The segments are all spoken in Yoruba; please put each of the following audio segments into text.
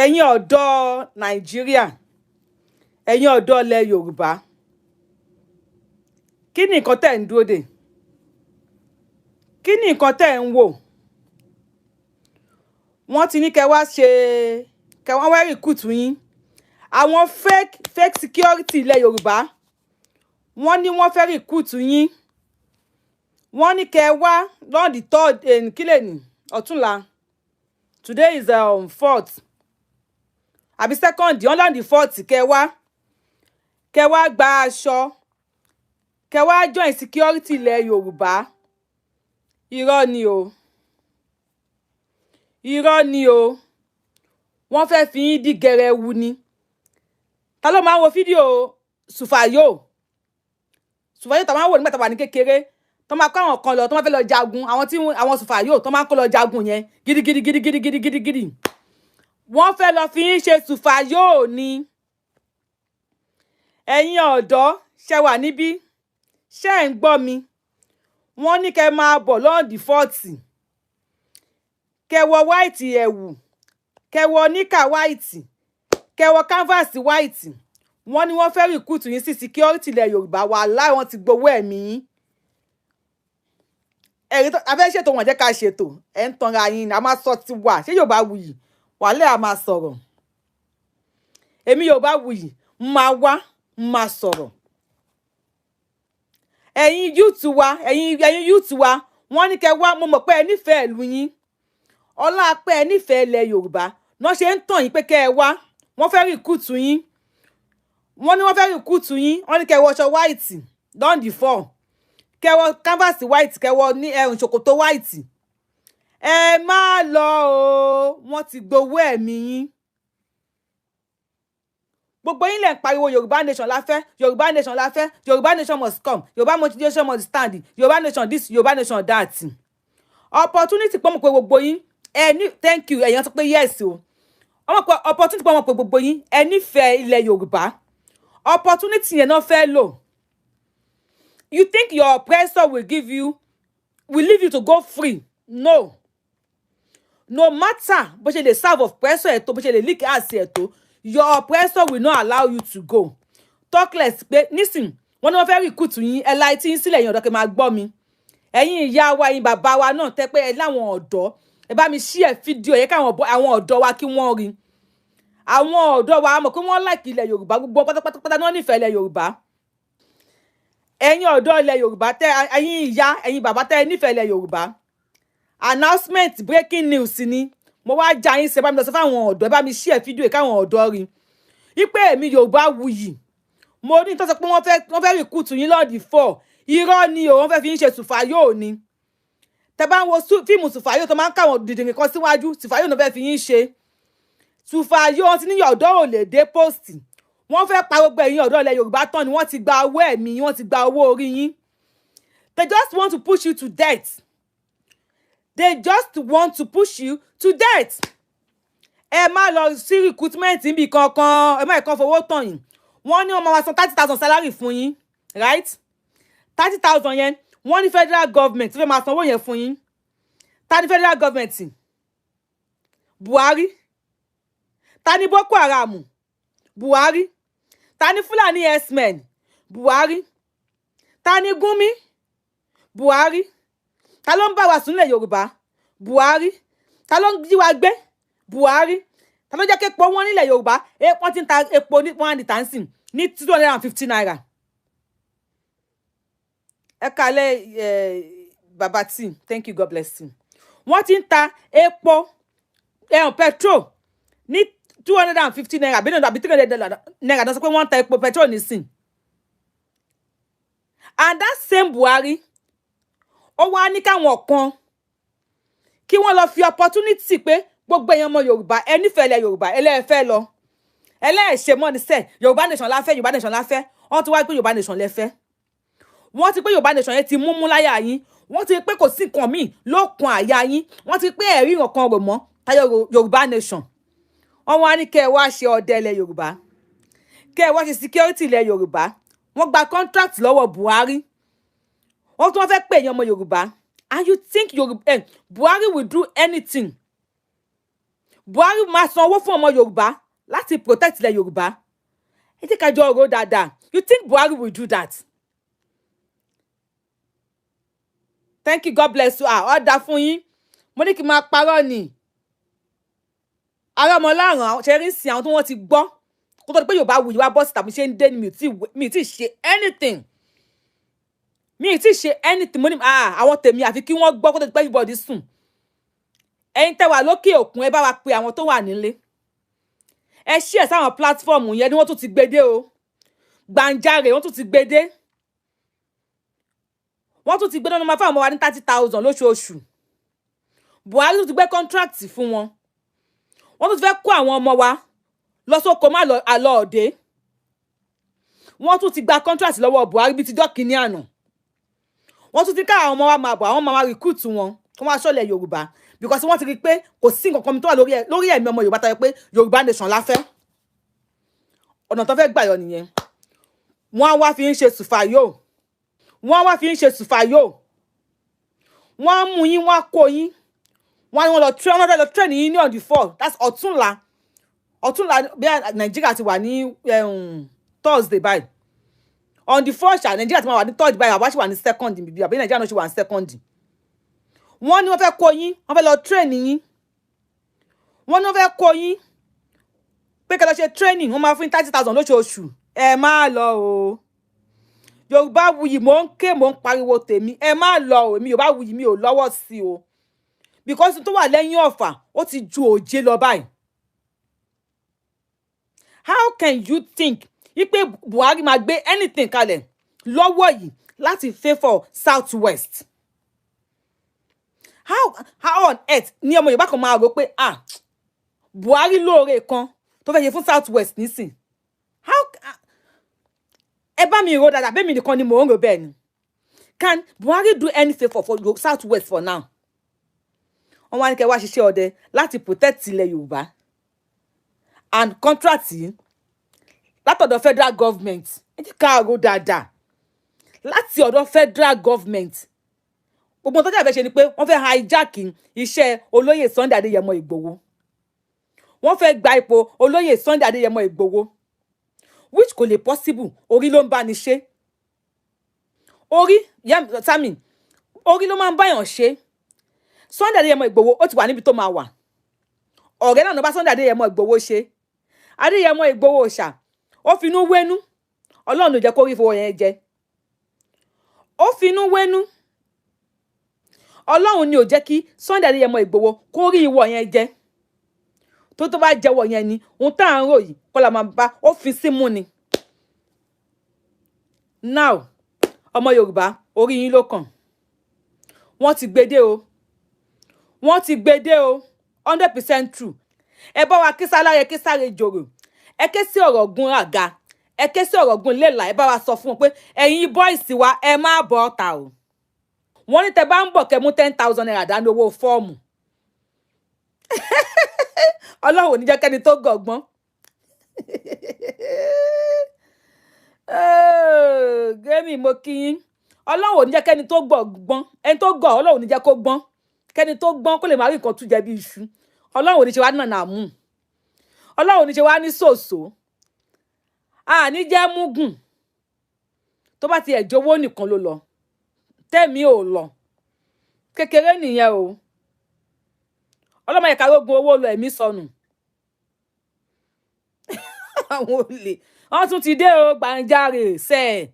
ẹ̀yin ọ̀dọ́ Nàìjíríà, ẹ̀yin ọ̀dọ́ ilẹ̀ Yorùbá, kí ni nǹkan tẹ́ ń dúró dè? Kí ni nǹkan tẹ́ ń wò? Wọ́n ti ní kẹ́ wá recruit yín. Àwọn fake security ilẹ̀ Yorùbá, wọ́n ní wọ́n fẹ́ recruit yín. Wọ́n ní kẹ́ wá on the 3rd kílẹ̀ ní ọ̀túnla. Today is 4th. Àbí 2nd, on the 4th kẹ́ wá gba aṣọ. Kẹ́ wá join security ilẹ̀ Yorùbá. Irọ́ ni o. Irọ́ ni o. Wọ́n fẹ́ fi yín dí gẹrẹwu ni. Ta ló máa ń wo fídíò Sùfàyò? Sùfàyò tá máa ń wò nígbà tá wà ní kékeré. Tó máa kó àwọn kan lọ, tó máa fẹ́ lọ jagun. Àwọn Sùfàyò tó máa ń kó lọ jagun yẹn. Gidigidi. Wọ́n fẹ́ lọ fi yín ṣe Sùfàyò ni. Ẹ̀yin ọ̀dọ́ ṣẹ wà níbí. Ṣé ń gbọ́ mi? Wọ́n ní kẹ́ máa bọ̀ on the 4th. Kẹ́ wọ white ẹ̀wù. Kẹ́ wọ níkà white. Kẹ́ wọ canvas white. Wọ́n ní wọ́n fẹ́ recruit yín sí security ilẹ̀ Yorùbá. Wàláhì wọ́n ti gbowó ẹ̀mí yín. A fẹ́ ṣètò wọn jẹ́ ká ṣètò. Ẹ̀ ń tanra yín ni a máa sọ ti wà. Ṣé Yorùbá wuyì? Wàláhì a máa sọ̀rọ̀. Èmi Yorùbá wuyì, máa wá, máa sọ̀rọ̀. Ẹ̀yin youth wa, wọ́n ní kẹ́ wá, mo mọ̀ pé ẹ nífẹ̀ẹ́ ìlú yín. Ọlá pé ẹ nífẹ̀ẹ́ ilẹ̀ Yorùbá. Wọ́n ṣe ń tàn yín pé kẹ́ ẹ wá. Wọ́n fẹ́ recruit yín. Wọ́n ní wọ́n fẹ́ recruit yín. Wọ́n ní kẹ́ wọṣọ white on the 4. Kẹ́ wọ canvas white, kẹ́ wọ ní ṣòkòtò white. Ẹ má lọ o. Wọ́n ti gbowó ẹ̀mí yín. Gbogbo yín lẹ ń pariwo Yorùbá nation la fẹ́, Yorùbá nation la fẹ́, Yorùbá nation must come, Yorùbá nation must stand, Yorùbá nation this, Yorùbá nation that. Opportunity pọ̀ mọ̀ pé gbogbo yín thank you ẹ̀yin sọ pé yes o. Opportunity pọ̀ mọ̀ pé gbogbo yín ẹ nífẹ̀ẹ́ ilẹ̀ Yorùbá. Opportunity yẹn náà fẹ́ lò. You think your oppressor will leave you to go free? No. No matter bó ṣe lè serve oppressor ẹ̀ tó, bó ṣe lè leak ass ẹ̀ tó, your oppressor will not allow you to go. Talk less pé nísìn wọ́n ní wọ́n fẹ́ recruit yín. Ẹ la etí yín sílẹ̀ ẹ̀yin ọ̀dọ́ kẹ́ máa gbọ́ mi. Ẹ̀yin ìyá wa, ẹ̀yin bàbá wa náà tẹ́ pé ẹ láwọn ọ̀dọ́. Ẹ bá mi share fídíò yẹ káwọn ọ̀dọ́ wa kí wọ́n rí. Àwọn ọ̀dọ́ wa mọ̀ pé wọ́n like ilẹ̀ Yorùbá. Gbogbo pátápátá náà nífẹ̀ẹ́ ilẹ̀ Yorùbá. Ẹ̀yin ọ̀dọ́ ilẹ̀ Yorùbá tẹ́, ẹ̀yin ìyá, ẹ̀yin bàbá tẹ́ nífẹ̀ẹ́ ilẹ̀ Yorùbá. Announcement, breaking news ni. Mo wá já yín ṣe bá mi lọ sọ fáwọn ọ̀dọ́. Ẹ bá mi share fídíò yẹ káwọn ọ̀dọ́ rí. Wípé èmi Yorùbá wuyì. Mo ní tó sọ pé wọ́n fẹ́ recruit yín lọ́ọ̀dì 4. Irọ́ ni o, wọ́n fẹ́ fi ń ṣe Sùfàyò ni. Tẹ́ bá ń wo fíìmù Sùfàyò tó máa ń káwọn dìdìrín kan síwájú, Sùfàyò náà fẹ́ fi yín ṣe. Sùfàyò ti ní ọ̀dọ́ ò lè dé post. Wọ́n fẹ́ pa gbogbo ẹ̀yin ọ̀dọ́ ilẹ̀ Yorùbá tán ni wọ́n ti gba owó ẹ̀mí, wọ́n ti gba owó orí yín. They just want to push you to death. They just want to push you to death. Ẹ má lọ sí recruitment níbi kankan, ẹ má kàn fowó tàn yín. Wọ́n ní wọ́n máa san 30,000 salary fún yín, right? 30,000 yẹn, wọ́n ní federal government fẹ́ máa sanwó yẹn fún yín. Ta ni federal government? Buhari. Ta ni Boko Haram? Buhari. Ta ni Fulani herdsmen? Buhari. Ta ni Gumi? Buhari. Ta ló ń bá wa sùn nílẹ̀ Yorùbá? Buhari. Ta ló ń jí wa gbé? Buhari. Ta ló jẹ́ kí epo wọn nílẹ̀ Yorùbá? Wọ́n ti ń ta epo ní 1 litre nsìn ní 250 naira. Ẹ kálẹ́ baba tí, thank you, God bless you. Wọ́n ti ń ta epo petrol ní 250 naira àbí 300 naira. Dọ́sọ pé wọ́n ń ta epo petrol nísìn. And that same Buhari, ó wá ní káwọn kan kí wọ́n lọ fi opportunity pé gbogbo èèyàn ọmọ Yorùbá ẹ nífẹ̀ẹ́ ilẹ̀ Yorùbá ẹlẹ́ẹ̀fẹ́ lọ. Ẹlẹ́ẹ̀ṣẹ̀ mọ́ ni sẹ́, Yorùbá nation la fẹ́, Yorùbá nation la fẹ́. Wọ́n ti wá pé Yorùbá nation lẹ fẹ́. Wọ́n ti pé Yorùbá nation yẹn ti mú láyà yín. Wọ́n ti pé kò sí nǹkan míì lókun àyà yín. Wọ́n ti pé ẹ̀rí nǹkan rò mọ́ táyọ̀ Yorùbá nation. Wọ́n wá ní kẹ́ ẹ wá ṣe ọdẹ ilẹ̀ Yorùbá. Kẹ́ ẹ wá ṣe security ilẹ̀ Yorùbá. Wọ́n gba contract lọ́wọ́ Buhari. Wọ́n tún wọ́n fẹ́ pè èèyàn ọmọ Yorùbá. And you think Buhari will do anything? Buhari máa san owó fún ọmọ Yorùbá láti protect ilẹ̀ Yorùbá. Ẹ jẹ́ ká jọ ọ̀rọ̀ dáadáa. You think Buhari will do that? Thank you, God bless you. Ọ̀dà fún yín. Mo ní kí n máa parọ́ ni. Ara ọmọ láàrán ṣe rí sí àwọn tí wọ́n ti gbọ́. Kó tó di pé Yorùbáwùyí wá bọ́ síta mi ṣe ń dé ni mi ti ṣe anything. Mi ti ṣe anything. Mo ní àwọn tèmi àfi kí wọ́n gbọ́ kó tó di pé everybody sùn. Ẹ̀yin tẹ́ wà lókè òkun ẹ bá wa pe àwọn tó wà nílé. Ẹ share sáwọn platform yẹn ni wọ́n tún ti gbede o. Gbanjare wọ́n tún ti gbede. Wọ́n tún ti gbede ọ̀nà máa fáwọn ọmọ wa ní 30,000 lóṣooṣù. Buhari tún ti gbé contract fún wọn. Wọ́n tún ti fẹ́ kó àwọn ọmọ wa lọ sóko má lọ àlọ́ òde. Wọ́n tún ti gba contract lọ́wọ́ Buhari bíi ti dọ́kìní àná. Wọ́n tún ti ká àwọn ọmọ wa máa bọ̀ àwọn máa recruit wọn kó wá ṣọ́lẹ̀ Yorùbá because wọ́n ti rí pé kò sí nǹkan kan tó wà lórí ẹ̀mí ọmọ Yorùbá tayọ pé Yorùbá nation la fẹ́. Ọ̀nà tó fẹ́ gbà yọ nìyẹn. Wọ́n wá fi ń ṣe sùfàyò. Wọ́n wá fi ń ṣe sùfàyò. Wọ́n mú yín wọ́n kó yín. Wọ́n lọ train yín ní on the 4th. That's ọ̀túnla. Ọ̀túnla bí Nàìjíríà ti wà ní Thursday báyìí. On the 4th Nàìjíríà ti máa wà ní 3rd báyìí àwa ṣì wà ní 2nd bí àbí Nàìjíríà náà ṣì wà ní 2nd. Wọ́n ní wọ́n fẹ́ kó yín, wọ́n fẹ́ lọ train yín. Wọ́n ní wọ́n fẹ́ kó yín pé kẹ́ lọ ṣe training wọ́n máa fún 30,000 lóṣooṣù. Ẹ má lọ o. Yorùbáwùyí mò ń ké mò ń pariwo tèmi. Ẹ má lọ o. Èmi Yorùbáwùyí mi ò lọ́wọ́ sí o. Because tó wà lẹ́yìn Ọ̀fà ó ti ju òjé lọ báyìí. How can you think ipe Buhari máa gbé anything kalẹ̀ lọ́wọ́ yìí láti favour Southwest? How on earth ni ọmọ Yorùbá kan máa rò pé Buhari lóore kan tó fẹ́ ṣe fún Southwest nísìn? How ẹ bá mi rò dáadáa bẹ́ẹ̀ mi nìkan ni mò ń rò bẹ́ẹ̀ ni. Can Buhari do any favour for Southwest for now? Wọ́n wá ní kẹ́ wá ṣiṣẹ́ ọdẹ láti protect ilẹ̀ Yorùbá and contract yìí látọ̀dọ̀ federal government. Ẹ jẹ́ ká rò dáadáa láti ọ̀dọ̀ federal government. Gbogbo tó jẹ́ ṣe ni pé wọ́n fẹ́ hijack iṣẹ́ olóyè Sunday Adéyẹmọ Ìgbòho. Wọ́n fẹ́ gba ipò olóyè Sunday Adéyẹmọ Ìgbòho which kò lè possible. Orí ló ń bá ni ṣe. Orí Sami orí ló máa ń báyàn ṣe. Sunday Adéyẹmọ Ìgbòho ó ti wà níbi tó máa wà. Ọ̀rẹ́ náà ló bá Sunday Adéyẹmọ Ìgbòho ṣe. Adéyẹmọ Ìgbòho ṣá ó finú wénú. Ọlọ́run ló jẹ́ kó rí fowó yẹn jẹ. Ó finú wénú. Ọlọ́run ni ò jẹ́ kí Sunday Adéyẹmọ Ìgbòho kó rí ìwọ yẹn jẹ. Tó bá jẹ́wọ́ yẹn ni ohun tá à ń rò yìí kọ́ la máa bá ó fi símú ni. Now ọmọ Yorùbá orí yín ló kàn. Wọ́n ti gbede o. Wọ́n ti gbede o. 100% true. Ẹ bá wa kí sálárẹ̀ kí sáré jòrò. Ẹ ké sí ọ̀rọ̀ gun àga. Ẹ ké sí ọ̀rọ̀ gun lélà. Ẹ bá wa sọ fún wọn pé ẹ̀yin boys wa ẹ má bọ́ ọ̀tá o. Wọ́n ní tẹ́ bá ń bọ̀ kẹ́ mú 10,000 naira dání owó fọ́ọ̀mù. Ọlọ́run ò ní jẹ́ kẹ́ni tó gọ̀gbọ́n. Gẹ́mì mo kí yín. Ọlọ́run ò ní jẹ́ kẹ́ni tó gọ̀gbọ́n. Ẹni tó gọ̀ Ọlọ́run ò ní jẹ́ kó gbọ́n. Kẹ́ni tó gbọ́n kó lè máa rí nǹkan tún jẹ bí iṣu. Ọlọ́run ò ní ṣe wá nànà mú. Ọlọ́run ò ní ṣe wá ní sòsò. Ní jẹ́ múgùn. Tó bá ti ẹ̀jọ̀ owó nìkan ló lọ. Tẹ́mi ò lọ. Kékeré nìyẹn o. Ọlọ́mọ yẹ ká rógun owó lọ ẹ̀mí sọnù. Àwọn olè. Wọ́n tún ti dé o Gbanjare sẹ́.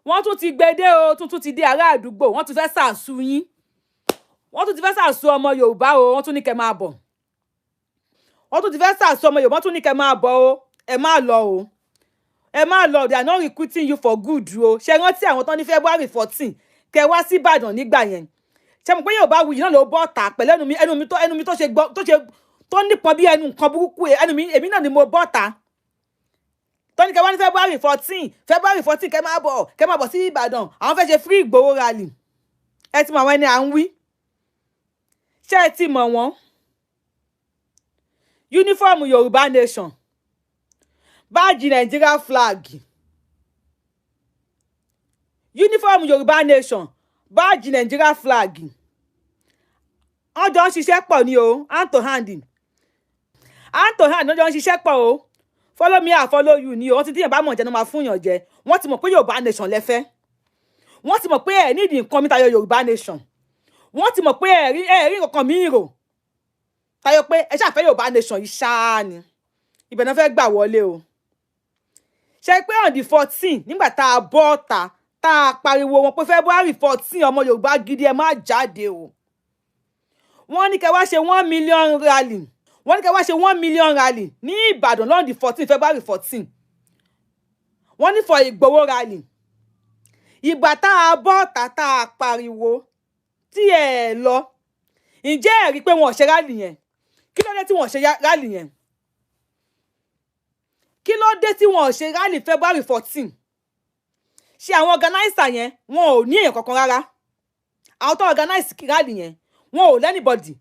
Wọ́n tún ti gbede o tún ti dé ará àdúgbò. Wọ́n tún fẹ́ sàsú yín. Wọ́n tún ti fẹ́ sàsú ọmọ Yorùbá o. Wọ́n tún ní kẹ́ máa bọ̀. Wọ́n tún ti fẹ́ sàsú ọmọ Yorùbá. Wọ́n tún ní kẹ́ máa bọ̀ o. Ẹ má lọ o. Ẹ má lọ. They are not recruiting you for good o. Ṣé rántí àwọn tán ní February 14 kẹ́ wá sí Ìbàdàn nígbà yẹn. Ṣé mo pé Yorùbáwùyí náà ló bọ́ ta pẹ̀lú ẹnu mi tó ṣe gbọ́ tó nípọn bí ẹnu nǹkan burúkú èmi náà ni mo bọ́ ta. Tó ní kẹ́ wá ní February 14 kẹ́ máa bọ̀ sí Ìbàdàn. Àwọn fẹ́ ṣe free Ìgbòho rally. Ẹ ti mọ̀ àwọn ẹni à ń wí. Ṣé ẹ ti mọ̀ wọ́n? Uniform Yorùbá nation. Báàjì Nigeria flag. Uniform Yorùbá nation. Báàjì Nigeria flag. Wọ́n jọ ń ṣiṣẹ́ pọ̀ ni o, hand to hand. hand to hand lọ́jọ́ ń ṣiṣẹ́ pọ̀ o follow me I follow you ni o wọ́n ti díyàn bá mọ̀ jẹ́ ló máa fún yàn jẹ wọ́n ti mọ̀ pé Yorùbá nation lẹ́fẹ́ wọ́n ti mọ̀ pé ẹ̀ nídìí nǹkan mi tayọ Yorùbá nation wọ́n ti mọ̀ pé ẹ̀rí nǹkan mi rò tayọ pé ẹ ṣàfẹ́ Yorùbá nation yìí ṣáá ni ibẹ̀ náà fẹ́ gbà wọlé o ṣe pé on the 14 nígbà tá a bọ́ ọ̀tà tá a pariwo wọn pé February 14 ọmọ Yorùbá gidi ẹ má jáde o wọ́n ní kẹ́ wá ṣe 1 million rally wọ́n ní kẹ́ wá ṣe 1 million rally ní Ìbàdàn lọ́n the 14 February 14 wọ́n ní for Ìgbòho rally ìgbà tá a bọ́ ọ̀tà tá a pariwo tí ẹ lọ ǹjẹ́ ẹ rí pé wọn ò ṣe rally yẹn kí ló dé tí wọn ò ṣe rally yẹn kí ló dé tí wọn ò ṣe rally February 14 ṣe àwọn organizer yẹn wọn ò ní èèyàn kankan rárá àwọn tó organize rally yẹn wọn ò lẹ́nìbọ̀dì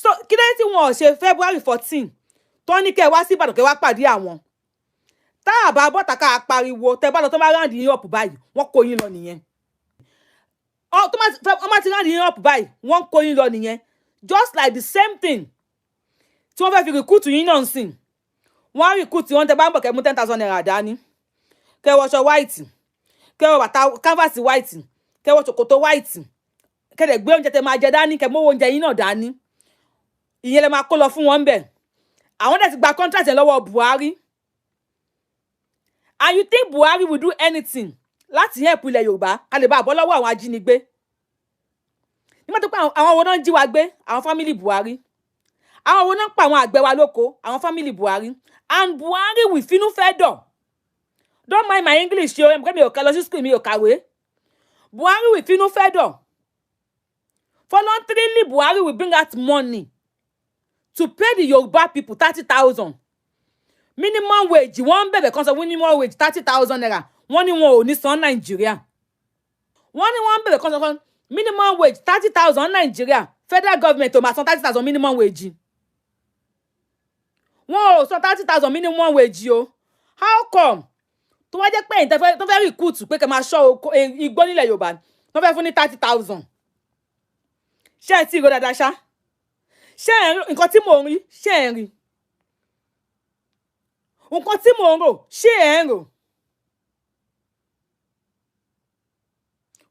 so kí ló dé tí wọn ò ṣe February 14 tó ní kẹ́ wá sí Ìbàdàn kẹ́ wá pàdé àwọn tá a bá bọ́ta ká pariwo tẹ́ bá lọ tó bá round yín up báyìí wọ́n kó yín lọ nìyẹn tó má ti round yín up báyìí wọ́n kó yín lọ nìyẹn just like the same thing tí wọ́n fẹ́ fi recruit yín náà sìn wọ́n recruit wọn tẹ́ bá ń bọ̀ kẹ́ mú 10,000 naira dání kẹ́ wọṣọ white kẹ́ wọ bàtà canvas white kẹ́ wọ ṣòkòtò white kẹ́ dẹ̀ gbé oúnjẹ tẹ́ máa jẹ dání kẹ́ mú oúnjẹ yín náà dání ìyẹn lẹ máa kó lọ fún wọn bẹ̀ àwọn dẹ̀ ti gba contract yẹn lọ́wọ́ Buhari and you think Buhari will do anything láti help ilẹ̀ Yorùbá ká lè bá àbọ̀ lọ́wọ́ àwọn ajínigbé nígbà tó pé àwọn wo náà ń jí wa gbé àwọn family Buhari àwọn wo náà ń pa àwọn àgbẹ̀ wa lóko àwọn family Buhari and Buhari will finú fẹ́ dọ̀ don't mind my English yo em mi ò kà lọ sí school mi ò kàwé Buhari will finú fẹ́ dọ̀ voluntarily Buhari will bring out money to pay the Yoruba people 30,000 minimum wage wọ́n bẹ̀bẹ̀ kan sọ minimum wage 30,000 naira wọ́n ní wọn ò ní san Nàìjíríà wọ́n ní wọ́n bẹ̀bẹ̀ kan sọ minimum wage 30,000 Nàìjíríà federal government ò máa san 30,000 minimum wage wọn ò san 30,000 minimum wage o how come tó wá jẹ́ pé ẹ̀yin tó fẹ́ recruit pé kẹ́ máa ṣọ́ igbó nílẹ̀ Yorùbá tó fẹ́ fún ní 30,000 ṣé ẹ ti ro dáadáa ṣá ṣé ẹ rí nǹkan tí mò ń rí ṣé ẹ rí nǹkan tí mò ń rò ṣé ẹ ń rò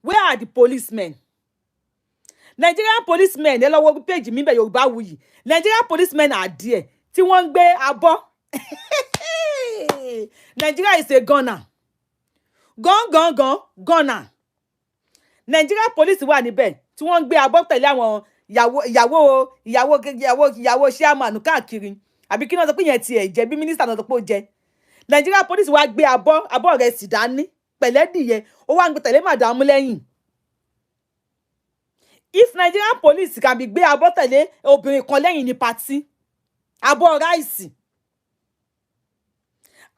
where are the policemen Nigerian policemen ẹ lọ wo page mi bẹ̀ Yorùbáwùyí Nigerian policemen are there tí wọ́n ń gbé abọ́ Nigeria is a gunner gunner Nigeria police wà níbẹ̀ tí wọ́n ń gbé abọ́ tẹ̀lé àwọn ìyàwó chairman káàkiri àbí kí náà sọ pé yẹn ti ẹ̀ jẹ́ bí mínísítà náà sọ pé ó jẹ́ Nigeria police wá gbé abọ́ rẹ̀ sì dání pẹ̀lẹ́dìyẹ ó wá ń gbé tẹ̀lé màdàmú lẹ́yìn if Nigerian police can be gbé abọ́ tẹ̀lé obìnrin kan lẹ́yìn ní party abọ́ ráìsì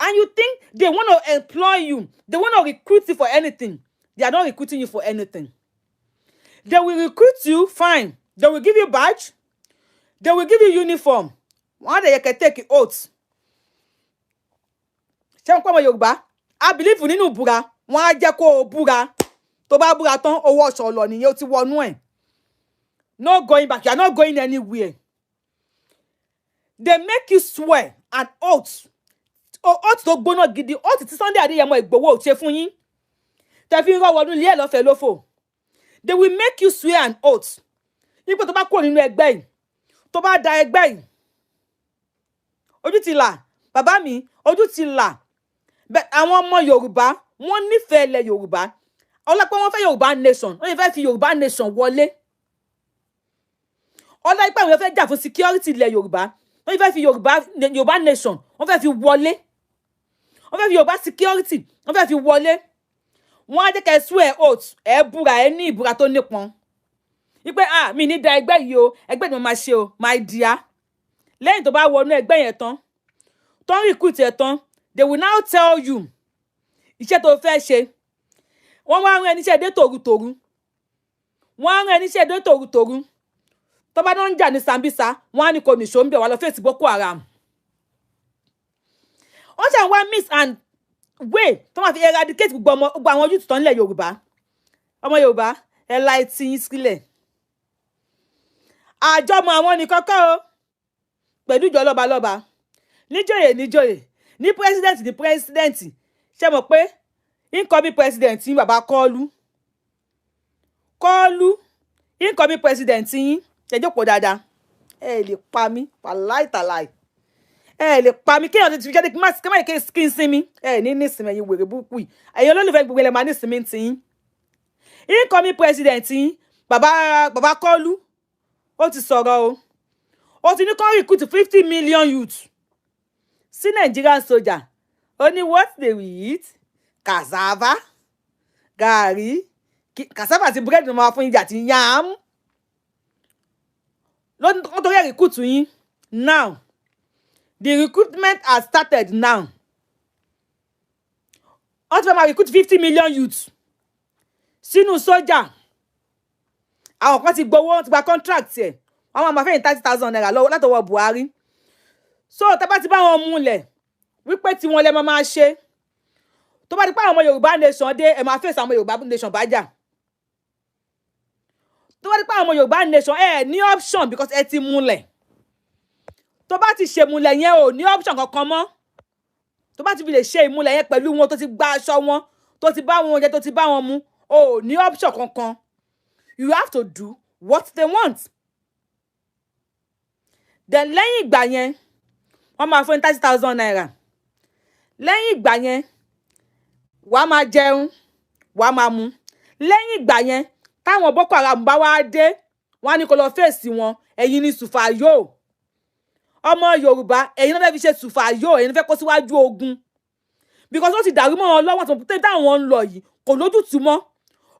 and you think they want to employ you they want to recruit you for anything they are not recruiting you for anything they will recruit you fine they will give you badge they will give you uniform one day you can take oath ṣé n kọ́ ọmọ Yorùbá I believe nínú búra wọ́n á jẹ́ kó o búra tó bá búra tán owó ọ̀ṣọ́ lọ nìyẹn ó ti wọnú ẹ̀ no going back you are not going anywhere they make you swear an oath oath tó gbóná gidi oath tí Sunday Adéyẹmọ Ìgbòho ṣe fún yín tẹ́ fi ń rọ́ wọnú ilé ẹ̀ lọ́fẹ̀ẹ́ lófò they will make you swear an oath nígbà tó bá kúrò nínú ẹgbẹ́ yìí tó bá da ẹgbẹ́ yìí ojú ti là bàbá mi ojú ti là àwọn ọmọ Yorùbá wọ́n nífẹ̀ẹ́ ilẹ̀ Yorùbá ọlọ́pẹ́ wọ́n fẹ́ Yorùbá nation wọ́n fẹ́ fi Yorùbá nation wọlé ọlọ́pẹ́ wọ́n fẹ́ jà fún security ilẹ̀ Yorùbá wọ́n fẹ́ fi Yorùbá nation wọ́n fẹ́ fi wọlé wọ́n fẹ́ fi Yorùbá security wọ́n fẹ́ fi wọlé wọ́n á jẹ́ kẹ́ swear oath ẹ̀ búra ẹ̀ ní ìbúra tó nípọn wípé mi ní da ẹgbẹ́ yìí o ẹgbẹ́ ni mo máa ṣe o my dear lẹ́yìn tó bá wọnú ẹgbẹ́ yẹn tán tó ń recruit ẹ̀ tán they will now tell you iṣẹ́ tó fẹ́ ṣe wọ́n wá rán ẹníṣẹ́ dé tòrutòru wọ́n á rán ẹníṣẹ́ dé tòrutòru tó bá ń jà ní Sambisa wọ́n á ní kò nìṣó ń bẹ̀ wá lọ fèsì Boko Haram wọ́n ṣe wá miss and way tó máa fi eradicate gbogbo àwọn youth tó ń lẹ̀ Yorùbá ọmọ Yorùbá ẹ la etí yín sílẹ̀ àjọmọ̀ àwọn nìkan kọ́ o pẹ̀lú ìjọ lọ́balọ́ba níjòyè ní pírẹsidẹ́ǹtì ṣe mọ̀ pé incoming president yín bàbá kọ́ọ́lù incoming president yín ẹ jókòó dáadáa ẹ lè pa mí wàláìtàláì ẹ lè pa mí kéèyàn ti fi jáde kí n má kí n sinmi ẹ ní nísìnyí ẹ̀yin wèrè burúkú yìí ẹ̀yin olólùfẹ́ gbogbo ilẹ̀ máa nísìnyí ti yín incoming president yín bàbá kọ́ọ́lù ó ti sọ̀rọ̀ o ó ti ní kó recruit 50 million youth sí Nigerian soldier ó ní what they will eat cassava gàrí cassava àti búrẹ́dì ló máa fún yín àti yam ló torí ẹ̀ recruit yín now the recruitment has started now wọ́n ti fẹ́ máa recruit 50 million youth sínú sójà àwọn kan ti gbowó wọ́n ti gba contract ẹ̀ wọ́n máa fẹ́yìn 30,000 naira lọ́wọ́ látọwọ́ Buhari so tá bá ti bá wọn múlẹ̀ wípé tí wọ́n lè máa ṣe tó bá di pé àwọn ọmọ Yorùbá nation dé ẹ máa fèsì àwọn Yorùbá nation bá jà tó bá di pé àwọn ọmọ Yorùbá nation ẹ ní option because ẹ ti múlẹ̀ tó bá ti ṣe múlẹ̀ yẹn ò ní option kankan mọ́ tó bá ti fi lè ṣe ìmúlẹ̀ yẹn pẹ̀lú wọn tó ti gba aṣọ wọn tó ti bá wọn jẹ tó ti bá wọn mu ò ní option kankan you have to do what they want then lẹ́yìn ìgbà yẹn wọ́n máa fún 30,000 naira lẹ́yìn ìgbà yẹn wàá máa jẹun wàá máa mu lẹ́yìn ìgbà yẹn táwọn Boko Haram bá wá dé wọ́n á ní kó lọ fèsì wọn ẹ̀yin ní sùfàyò ọmọ Yorùbá ẹ̀yin náà fẹ́ fi ṣe sùfàyò ẹ̀yin fẹ́ kó síwájú ogun because ó ti dàrú mọ́ wọn lọ́wọ́ tó táwọn ń lọ yìí kò lójútùú mọ́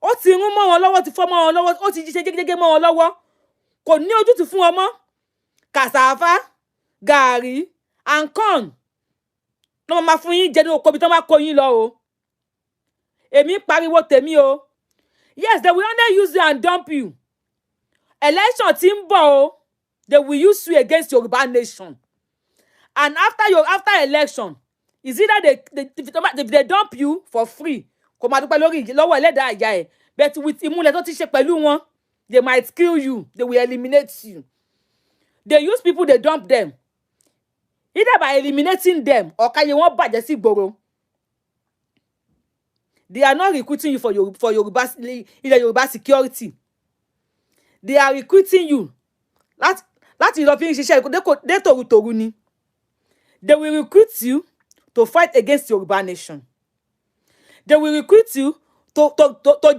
ó ti rún mọ́ wọn lọ́wọ́ ti fọ́ mọ́ wọn lọ́wọ́ ó ti ṣe jégéjégé mọ́ wọn lọ́wọ́ kò ní ojútùú fún wọn mọ́ cassava gàrí and corn ló máa fún yín jẹ ní oko bí tó máa kó yín lọ o èmi pariwo tèmi o yes they will only use you and dump you election tí ń bọ̀ o they will use you against Yorùbá nation and after election is either they dump you for free kò máa dúpẹ́ lórí lọ́wọ́ ẹlẹ́dàá àyà ẹ̀ but with ìmúlẹ̀ tó ti ṣe pẹ̀lú wọn they might kill you they will eliminate you they use people they dump them either by eliminating them or káyé wọn bàjẹ́ sí ìgboro they are not recruiting you for Yorùbá security they are recruiting you láti lọ fi ń ṣiṣẹ́ dé tòrutòru ni they will recruit you to fight against Yorùbá nation they will recruit you to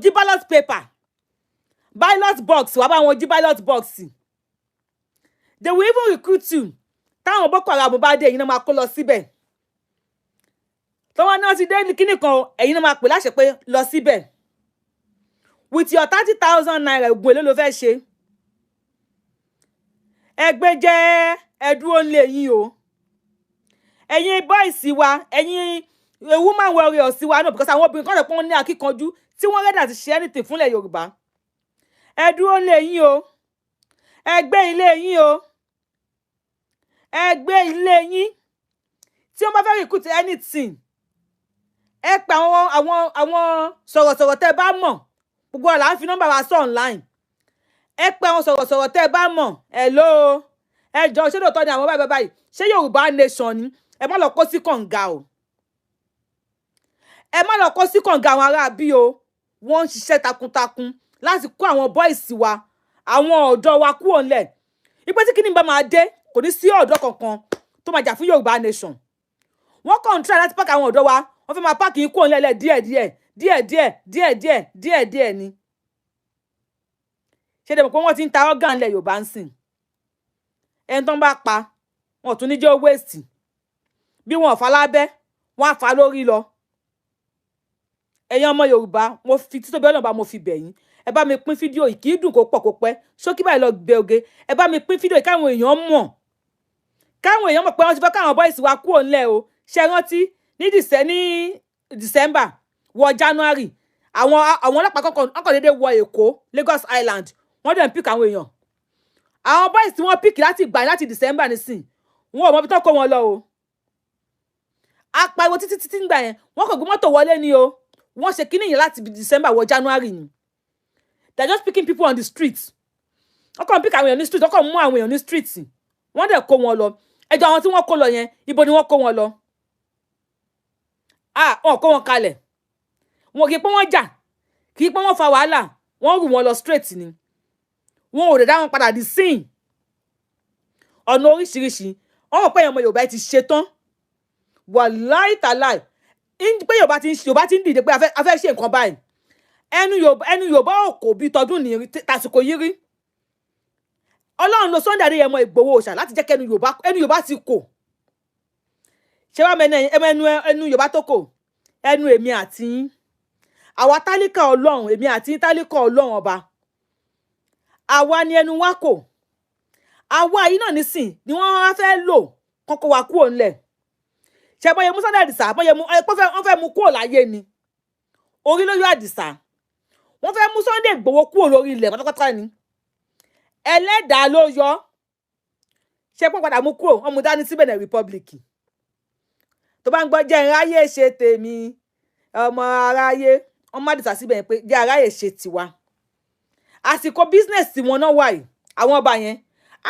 jí ballot paper ballot box wàá bá wọn jí ballot box they will even recruit you táwọn Boko Haram bá dé ẹ̀yin náà máa kó lọ síbẹ̀ tọ́wọ́n náà ti dé kíní kan ẹ̀yin náà máa pè láṣẹ pé lọ síbẹ̀ with your 30,000 naira ògùn èlò ló fẹ́ ṣe ẹgbẹ́ jẹ́ ẹdúró ńlẹ̀ yín o ẹ̀yin boys wa ẹ̀yin woman warriors wa náà because àwọn obìnrin kan rẹ̀ pé wọ́n ní akíkanjú tí wọ́n rẹ́dà ti ṣe anything fúnlẹ̀ Yorùbá ẹdúró ńlẹ̀ yín o ẹgbẹ́ ilé yín o ẹgbẹ́ ilé yín tí wọ́n bá fẹ́ recruit anything ẹ pa àwọn sọ̀rọ̀sọ̀rọ̀ tẹ́ bá mọ̀ gbogbo ọ̀la ń fi nọ́mbà wa sọ online ẹ pa àwọn sọ̀rọ̀sọ̀rọ̀ tẹ́ bá mọ̀ hello ẹ jọ ṣé lóòótọ́ ni àwọn báyìí ṣé Yorùbá nation ni ẹ má lọ kó sí kànga o ẹ má lọ kó sí kànga àwọn ará bí o wọ́n ń ṣiṣẹ́ takuntakun láti kó àwọn boys wa àwọn ọ̀dọ́ wa kúrò ńlẹ̀ ipé tí kíní bá máa dé kò ní sí ọ̀dọ́ kankan tó máa jà fún Yorùbá nation wọ́n kàn ń try láti pàkì àwọn ọ̀dọ́ wa wọ́n fẹ́ máa pàkì yín kúrò ńlẹ̀ díẹ̀díẹ̀ ni ṣé dẹ̀ mọ̀ pé wọ́n ti ń ta organ ńlẹ̀ Yorùbá ń sìn ẹni tó ń bá pa wọn tún ní jẹ́ waste bí wọn ò fa lábẹ́ wọn á fa lórí lọ ẹ̀yin ọmọ Yorùbá mo fi títóbi Ọlọ́run mo fi bẹ̀ yín ẹ bá mi pín fídíò yìí kì í dùn kó pọ̀ kó pẹ́ ṣókí báyìí lọ gbé oge ẹ bá mi pín fídíò yìí káwọn èèyàn mọ̀ pé wọ́n ti fẹ́ káwọn boys wa kúrò ńlẹ̀ o ṣe rántí ní December wọ January àwọn ọlọ́pàá kọ́kọ́ déédéé wọ Èkó Lagos Island wọ́n dẹ̀ ń pick àwọn èèyàn àwọn boys tí wọ́n pick láti gbà láti December nísìn wọn ò mọ bí tó kó wọn lọ o apariwo títí ń gbà yẹn wọ́n kò gbé mọ́tò wọlé ni o wọ́n ṣe kíní yẹn láti December wọ January ni they're just picking people on the streets wọ́n kàn pick àwọn èèyàn ní street, wọ́n kàn mú àwọn èèyàn ní street, wọ́n dẹ̀ kó wọn lọ. Ẹjọ́ àwọn tí wọ́n kó lọ yẹn, ibo ni wọ́n kó wọn lọ? Wọ́n kó wọn kalẹ̀. Wọn kì í pé wọ́n jà, kì í pé wọ́n fa wàhálà, wọ́n rù wọn lọ straight ni. Wọn ò lè dá wọn padà di sin. Ọ̀nà oríṣiríṣi. Wọ́n mọ̀ pé ọmọ Yorùbá ti ṣe tán. Wàláì tàláì. Pé Yorùbá ti ń dìde pé a fẹ́ ṣe nǹkan báyìí. Ẹnu Yorùbá ò kò bí tọdún ní tàsìkò yìí rí. Ọlọ́run lo Sunday Adéyẹmọ Ìgbòho Òòṣà láti jẹ́ kí ẹnu Yorùbá ti kò. Ṣé wá ẹnu Yorùbá tó kò? Ẹnu èmi àti yín. Àwa tálíkà Ọlọ́run, èmi àti yín tálíkà Ọlọ́run ọba. Àwa ni ẹnu wa kò. Àwa yìí náà nísìn ni wọ́n wá fẹ́ lò kọ́kọ́ wa kúrò ńlẹ̀. Ṣé bọ́yẹ mú Sunday Adisa, wọ́n fẹ́ mú kúrò láyé ni. Orí ló yọ Àdìsá. Wọ́n fẹ́ mú Sunday Ìgbòho kúrò lórí ilẹ̀ pátápátá ni. Ẹlẹ́dàá ló yọ. Ṣé pọ́n padà mú kúrò, wọ́n mú dání sí Benin Republic. Tó bá ń gbọ́ jẹ́ aráyé ṣe tèmi, ọmọ aráyé, wọ́n má Àdìsá síbẹ̀ pé jẹ́ aráyé ṣe tiwa. Àsìkò business tí wọn náà wà yìí, àwọn ọba yẹn,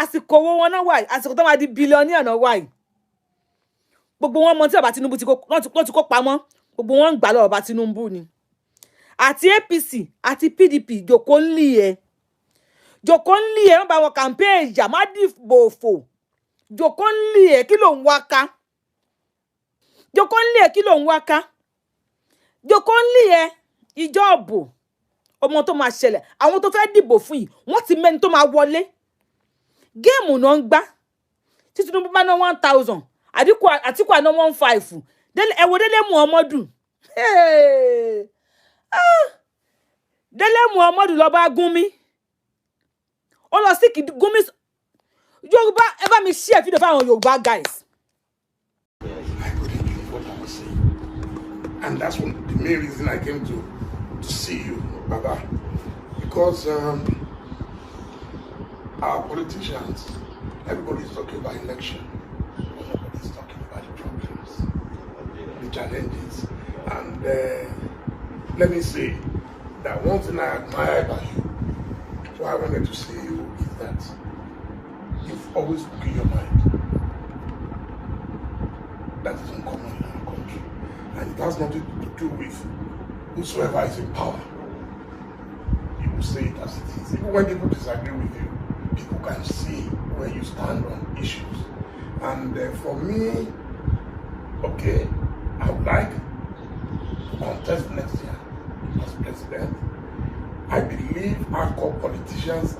àsìkò owó wọn náà wà yìí, àsìkò tó máa di billionaire náà wà yìí. Gbogbo wọn mọ tí bàbá Tinubu ti kó pamọ́, gbogbo wọn ń gbà lọ́wọ́ bàbá Tinubu ni. Àti APC àti PDP jòkó ń lì ẹ́. Jòkó ń lì ẹ́, wọ́n bá wọn campaign ìjà má dìbò fò. Jòkó ń lì ẹ́, kí ló ń wá ká? Jòkó ń lì ẹ́, kí ló ń wá ká? Jòkó ń lì ẹ́, ìjọ́bù. Ọmọ tó máa ṣẹlẹ̀, àwọn tó fẹ́ dìbò fún yìí, wọ́n ti mẹ́ni tó máa wọlé. Géèmù náà ń gbá. Tí Tinubu bá ná 1,000, Àtíkù àná 1,500. Ẹ̀wọ̀ Délé Muhammadu. Délé Muhammadu lọ bá Gúnmi. Ó lọ sí Gúnmi. Yorùbá, ẹ bá mi share fídíò fáwọn Yorùbá guys. I couldn't believe what I was saying. And that's the main reason I came to see you, Baba. Because our politicians, everybody is talking about election. Nobody is talking about the problems, the challenges. And let me say that one thing I admire about you, so I wanted to say you, is that you've always looked in your mind. That is uncommon in our country. And it has nothing to do with whosoever is in power. You will say it as it is. Even when people disagree with you, people can see where you stand on issues. And for me, okay, I would like to contest next year as president. I believe our core politicians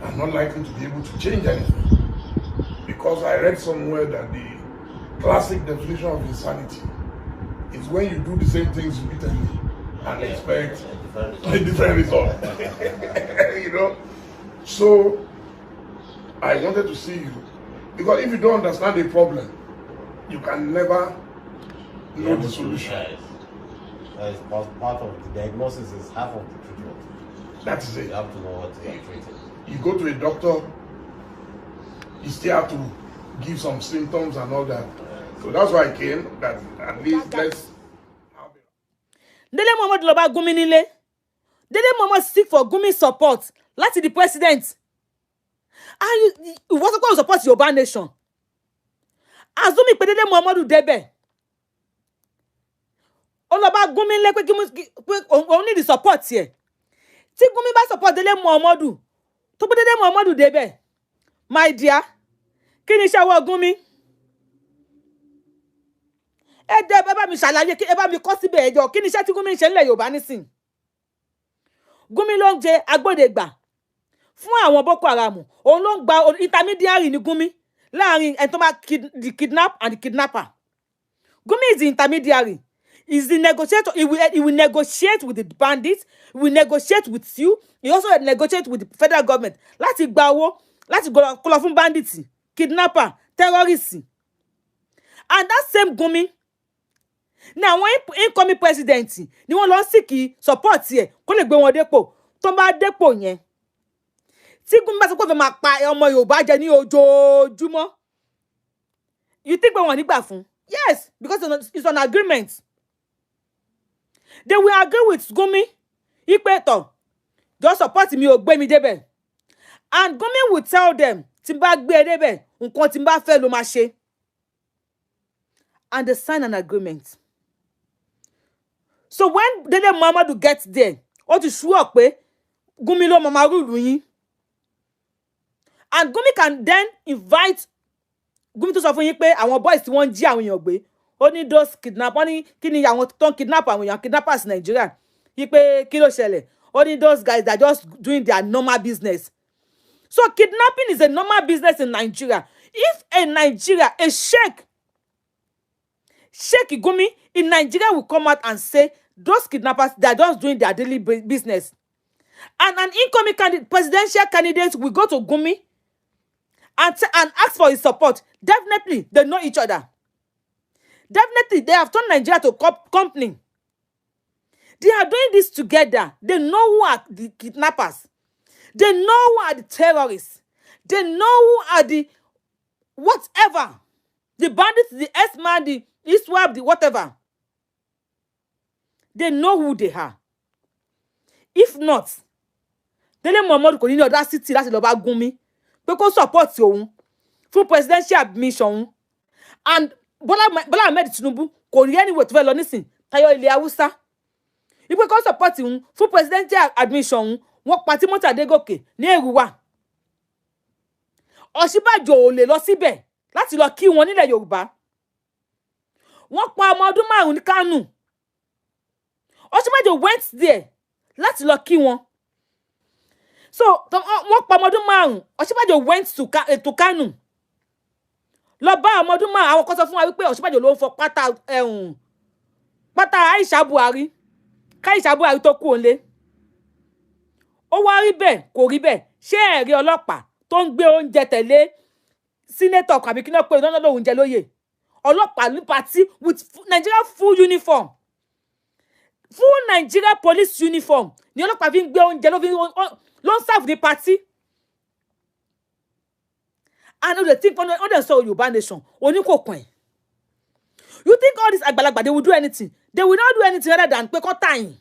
are not likely to be able to change anything. Because I read somewhere that the classic definition of insanity is when you do the same things repeatedly and expect a different result. You know? So I wanted to see you, because if you don't understand the problem, you can never know the solution. That is part of the diagnosis, is half of the treatment. That is it. You have to know what you are treating. You go to a doctor, you still have to give some symptoms and all that. So that's why I came, that at least let's have it. Délé Muhammadu lọ bá Gúnmi nílé. Délé Muhammadu seek for Gúnmi support láti the president. And you want to support Yorùbá nation. Azumi pé Délé Muhammadu débẹ̀. Ó lọ bá Gúnmi nílé pé òun need the support here. Tí Gúnmi bá support Délé Muhammadu, tó pé Délé Muhammadu débẹ̀. My dear, kí ni iṣẹ́ ọwọ́ Gúnmi? Ẹ bá mi ṣàlàyé, ẹ bá mi kọ síbẹ̀ ẹjọ́, kí ni iṣẹ́ tí Gúnmi ń ṣe nílẹ̀ Yorùbá nísìn? Gúnmi ló ń jẹ agbódegbà fún àwọn Boko Haram. Òun ló ń gba intermediary ní Gúnmi láàrin ẹni tó máa the kidnap and the kidnapper. Gúnmi is the intermediary. He's the negotiator. He will negotiate with the bandits. He will negotiate with you. He also negotiate with the federal government. Láti gba owó, láti kó lọ fún bandits, kidnapper, terrorists. And that same Gúnmi, now when incoming president ni wọ́n lọ seek support here kó lè gbé wọn dépò. Tó bá dépò yẹn, tí Gúnmi bá sọ pé ó fẹ́ máa pa ọmọ Yorùbá jẹ ní ojoojúmọ́, you think pé wọ́n nígbà fún? Yes, because it's an agreement. They will agree with Gúnmi. Ipe tó, just support mi ò gbé mi débẹ̀. And Gumi will tell them, tí n bá gbé ẹ débẹ̀, nǹkan tí n bá fẹ́ ló máa ṣe. And they sign an agreement. So when Dele Momodu gets there, ó ti sure pé Gumi ló máa rule yín. And Gumi can then invite Gumi tó sọ fún yín pé àwọn boys tí wọ́n jí àwọn èèyàn gbé. Ó ní those kidnap, ó ní kí ni àwọn tó ń kidnap àwọn èèyàn, kidnappers in Nigeria. Yí pé kí ló ṣẹlẹ̀? Ó ní those guys that are just doing their normal business. So kidnapping is a normal business in Nigeria. If a Nigeria, a Sheikh Gumi in Nigeria will come out and say those kidnappers, they are just doing their daily business. And an incoming presidential candidate will go to Gumi and ask for his support. Definitely, they know each other. Definitely, they have turned Nigeria to company. They are doing this together. They know who are the kidnappers. They know who are the terrorists. They know who are the whatever. The bandits, the S-man, the ISWAP, the whatever. They know who they are. If not, Dele Momodu kò ní audacity láti lọ bá Gumi pé kó support òun fún presidential admission. And Bola Ahmed Tinubu kò rí anywhere tó fẹ́ lọ nísìn tayọ ilẹ̀ Haúsá. Ipe kó support òun fún presidential admission. Wọ́n pa Timothy Adegoke ní Èrúwà. Ọ̀ṣínbàjò ò lè lọ síbẹ̀ láti lọ kí wọn nílẹ̀ Yorùbá. Wọ́n pa ọmọ ọdún 5 ní Kánò. Ọ̀ṣínbàjò went there láti lọ kí wọn. So wọ́n pa ọmọ ọdún 5. Ọ̀ṣínbàjò went to Kánò. Lọ bá ọmọ ọdún 5. Àwọn kan sọ fún wa wípé Ọ̀ṣínbàjò ló ń fọ pátá Aisha Buhari. Aisha Buhari tó kú òǹlé. Ó wá rí bẹ́ẹ̀, kò rí bẹ́ẹ̀. Ṣé ẹ̀rí ọlọ́pàá tó ń gbé oúnjẹ tẹ̀lé senator àbí kí náà pé ìdáná lóhun jẹ lóyè? Ọlọ́pàá ní party with Nigeria full uniform. Full Nigeria police uniform. Ni ọlọ́pàá fi ń gbé oúnjẹ ló ń serve the party. And they think on the so Yoruba nation, oni kò kàn. You think all this àgbàlagbà they will do anything? They will not do anything other than pé kó time.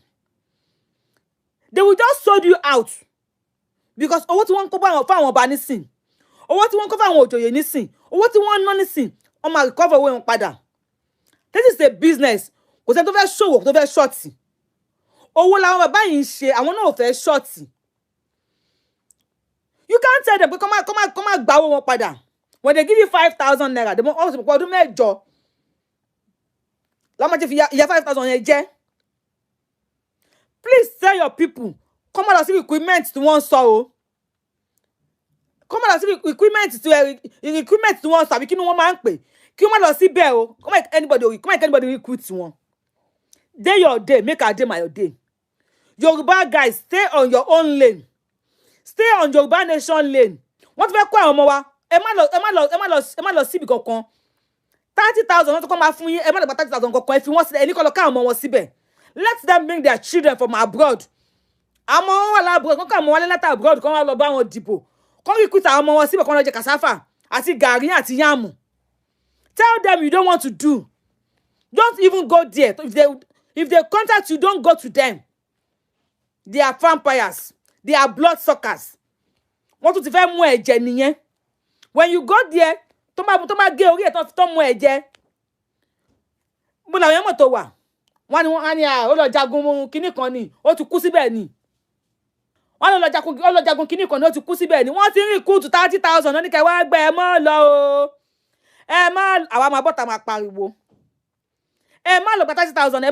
They will just sold you out. Because owó tí wọ́n kó bá àwọn ọba nísìn. Owó tí wọ́n kó fún àwọn òjòyè nísìn. Owó tí wọ́n ná nísìn. Wọ́n máa recover owó wọn padà. This is a business. Kò sẹ́ni tó fẹ́ ṣòwò, tó fẹ́ ṣọ́ọ̀tì. Owó làwọn bàbá yìí ń ṣe, àwọn náà ò fẹ́ ṣọ́ọ̀tì. You can't tell them, come on, gba owó wọn padà. When they give you 5,000 naira, they won't also put ọdún mẹ́jọ. Láwọn máa jẹ́ fi ya 5,000 yẹn jẹ́. Please tell your people, come on, see equipment tí wọ́n sọ o. Come on, see equipment tí wọ́n sọ, àbí kí ni wọ́n máa ń pè. Kí wọ́n lọ síbẹ̀ o. Come make anybody recruit wọn. Day your day, make a day my day. Yoruba guys, stay on your own lane. Stay on Yoruba nation lane. Wọ́n ti fẹ́ kó àwọn ọmọ wa. Ẹ má lọ síbi kankan. 30,000 wọ́n tó kọ́ máa fún yín. Ẹ má lọ gba 30,000 kankan. Ẹ fi wọ́n sílẹ̀. Ẹ ní kó lọ ká àwọn ọmọ wọn síbẹ̀. Let them bring their children from abroad. Àwọn ọmọ wọn wà abroad. Kọ́kọ́ àwọn wọlé láti abroad. Kọ́ wọn lọ bá wọn dìbò. Kọ́ recruit àwọn ọmọ wọn síbẹ̀. Kọ́ wọn lọ jẹ cassava àti gàrí àti yàmù. Tell them you don't want to do. Don't even go there. If they contact you, don't go to them. They are vampires. They are blood suckers. Wọ́n tún ti fẹ́ mú ẹ̀jẹ̀ nìyẹn. When you go there, tó máa gé orí ẹ̀ tó mú ẹ̀jẹ̀. Bó làwọn èèyàn tó wà. Wọ́n ní ó lọ jagun kinní kan ni, ó ti kú síbẹ̀ ni. Wọ́n lọ jagun kinní kan ni, ó ti kú síbẹ̀ ni. Wọ́n ti rí kúùtù 30,000 náà ní kẹ́ wá gbé ẹ mọ́ lọ o. Ẹ má àwa máa bọ́ta máa pariwo. Ẹ má lọ gba 30,000,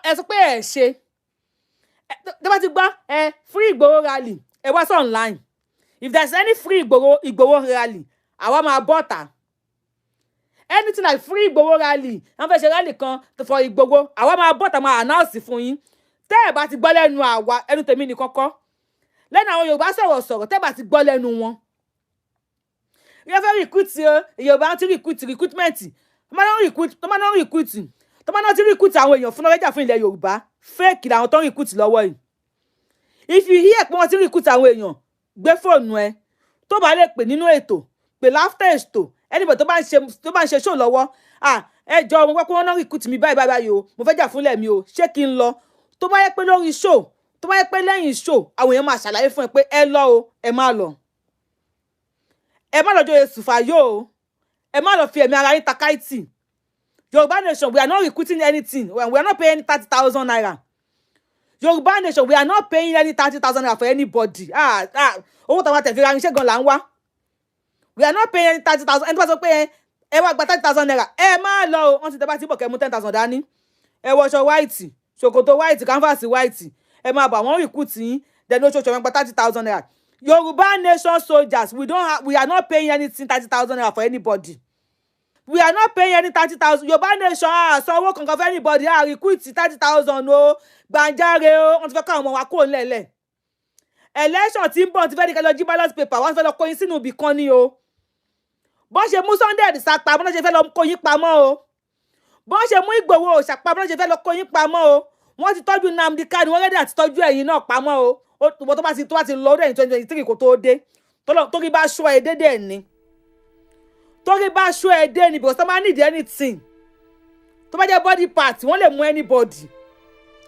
ẹ sọ pé ẹ ṣe. Tẹ́ bá ti gbọ́ free Igboho rally, ẹ wá sí online. If there's any free Igboho rally, àwa máa bọ́ta. Anything like free Igboho rally, wọ́n fẹ́ ṣe rally kan for Igboho, àwa máa bọ́ta máa announce fún yín. Tẹ́ ẹ bá ti gbọ́ lẹ́nu àwa, ẹnu tèmi ní kọ́kọ́. Lẹ́nu àwọn Yorùbá sọ̀rọ̀, tẹ́ ẹ bá ti gbọ́ lẹ́nu wọn. Yẹ fẹ́ recruit Yorùbá ti recruitment. Tó máa náà ti recruit àwọn èèyàn fún ọlọ́jà fún ilẹ̀ Yorùbá. Fake làwọn tó ń recruit lọ́wọ́ yìí. If you hear pé wọ́n ti recruit àwọn èèyàn, gbé fóònù ẹ. Tó bá lè pè nínú ètò, pè láfter ètò. Anybody tó bá ń ṣe show lọ́wọ́. Ẹ jọ̀ọ́ mo gbọ́ pé wọ́n náà recruit mi báyìí o. Mo fẹ́ jà fúnlẹ̀ mi o. Ṣé kí n lọ? Tó bá yẹ pé lórí show, tó bá yẹ pé lẹ́yìn show, àwọn èèyàn máa ṣàlàyé fún ẹ pé ẹ lọ o, ẹ má lọ. ẹ má lọ joyè sùfàyò o ẹ má lọ fi ẹ̀mí ara yín takáìtì. Yorùbá nation, we are not recruiting anything. We are not paying 30,000 naira. Yorùbá nation, we are not paying any 30,000 naira for anybody. Owó tàwọn àtẹ̀fẹ́ ra iṣẹ́ gan là ń wá. We are not paying any 30,000. Ẹni tó bá sọ pé ẹ wá gba 30,000 naira, ẹ má lọ o. Wọ́n ti tẹ́ bá ti bọ̀ kẹ́ mú 10,000 dání. Ẹ wọṣọ white, ṣòkòtò white, canvas white. Ẹ máa bọ̀ àwọn recruit yín. Then oṣooṣù ẹ gba 30,000 naira. Yorùbá nation soldiers, we are not paying anything 30,000 naira for anybody. We are not paying any 30,000. Yorùbá nation sanwó kankan for anybody. Recruit 30,000 o. Gbàǹjáre o. Wọ́n ti fẹ́ ká àwọn ọmọ wa kó ńlẹ̀lẹ̀. Election tí ń bọ̀ ti fẹ́ di kẹ́ lọ jí ballot paper. Wọ́n fẹ́ lọ kó yín sínú ibì kan ni o. Bó ṣe mú Sunday Adisa pa, bọ́n ṣe fẹ́ lọ kó yín pamọ́ o. Bó ṣe mú Ìgbòho Òòṣà pa, bọ́n ṣe fẹ́ lọ kó yín pamọ́ o. Wọ́n ti tọ́jú Nnamdi Kanu, wọ́n rẹ́dí àti tọ́jú ẹ̀yin náà pamọ́ o. Tó bá ti lọ rẹ̀ ní 2023 kò tó dé. Torí bá ṣọ́ ẹ dédé ni. Torí bá ṣọ́ ẹ dé ni because tó máa need anything. Tó bá jẹ́ body part, wọ́n lè mú anybody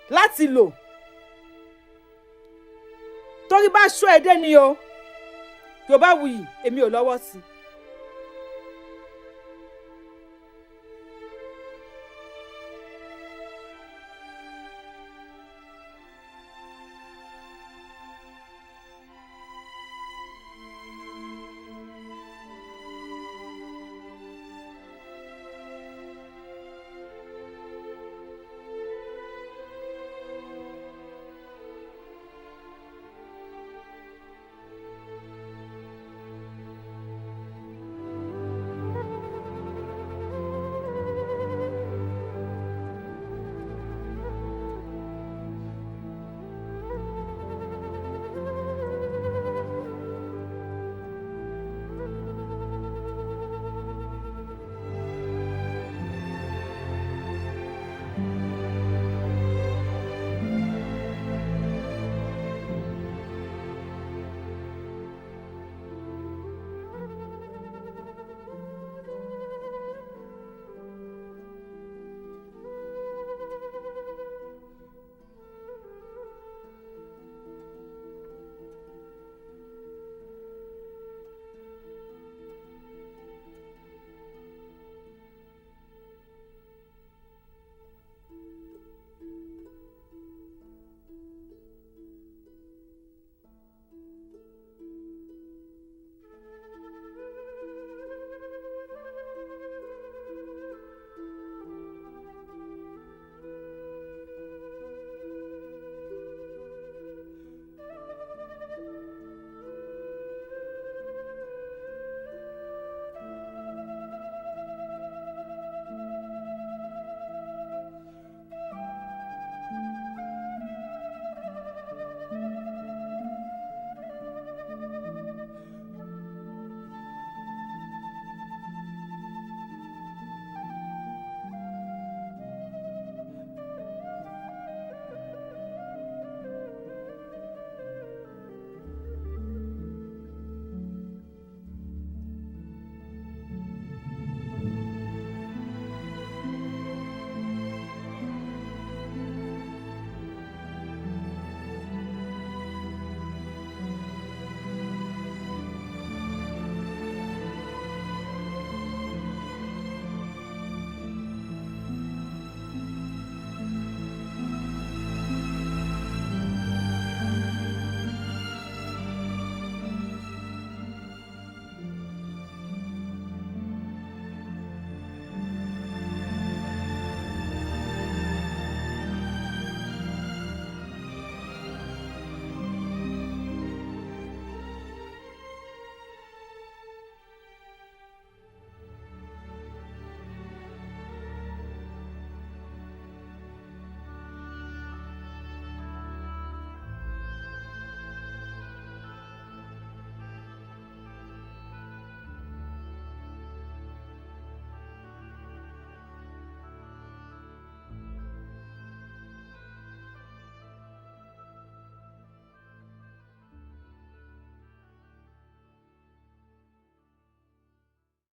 láti lò. Torí bá ṣọ́ ẹ dé ni o. Yorùbá wuyì, èmi ò lọ́wọ́ sí.